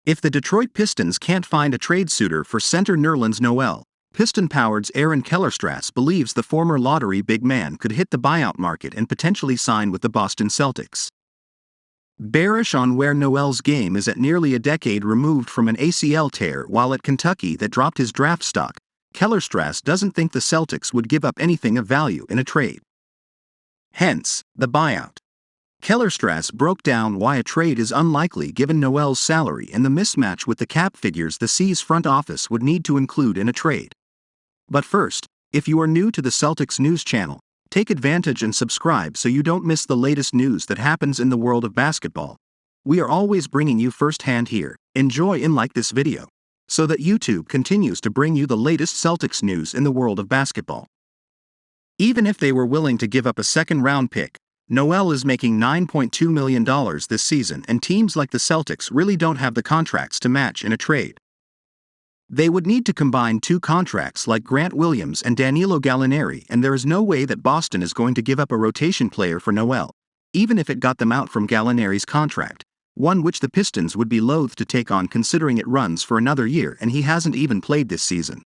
If the Detroit Pistons can't find a trade suitor for center Nerlens Noel, Piston-powered's Aaron Kellerstrass believes the former lottery big man could hit the buyout market and potentially sign with the Boston Celtics. Bearish on where Noel's game is at nearly a decade removed from an ACL tear while at Kentucky that dropped his draft stock, Kellerstrass doesn't think the Celtics would give up anything of value in a trade. Hence, the buyout. Kellerstrass broke down why a trade is unlikely given Noel's salary and the mismatch with the cap figures the C's front office would need to include in a trade. But first, if you are new to the Celtics news channel, take advantage and subscribe so you don't miss the latest news that happens in the world of basketball. We are always bringing you firsthand here. Enjoy and like this video, so that YouTube continues to bring you the latest Celtics news in the world of basketball. Even if they were willing to give up a second-round pick, Noel is making $9.2 million this season, and teams like the Celtics really don't have the contracts to match in a trade. They would need to combine two contracts like Grant Williams and Danilo Gallinari, and there is no way that Boston is going to give up a rotation player for Noel, even if it got them out from Gallinari's contract, one which the Pistons would be loath to take on considering it runs for another year and he hasn't even played this season.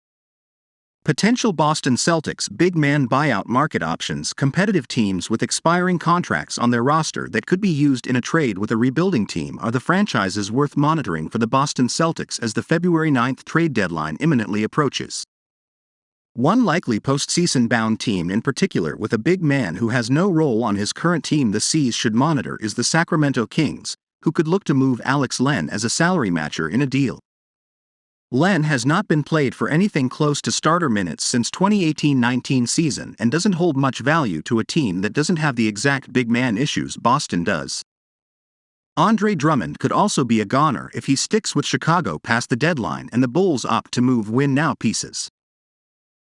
Potential Boston Celtics big man buyout market options: competitive teams with expiring contracts on their roster that could be used in a trade with a rebuilding team are the franchises worth monitoring for the Boston Celtics as the February 9th trade deadline imminently approaches. One likely postseason-bound team in particular with a big man who has no role on his current team the C's should monitor is the Sacramento Kings, who could look to move Alex Len as a salary matcher in a deal. Len has not been played for anything close to starter minutes since 2018-19 season and doesn't hold much value to a team that doesn't have the exact big man issues Boston does. Andre Drummond could also be a goner if he sticks with Chicago past the deadline and the Bulls opt to move win-now pieces.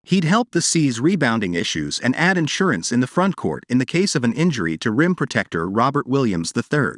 He'd help the C's rebounding issues and add insurance in the frontcourt in the case of an injury to rim protector Robert Williams III.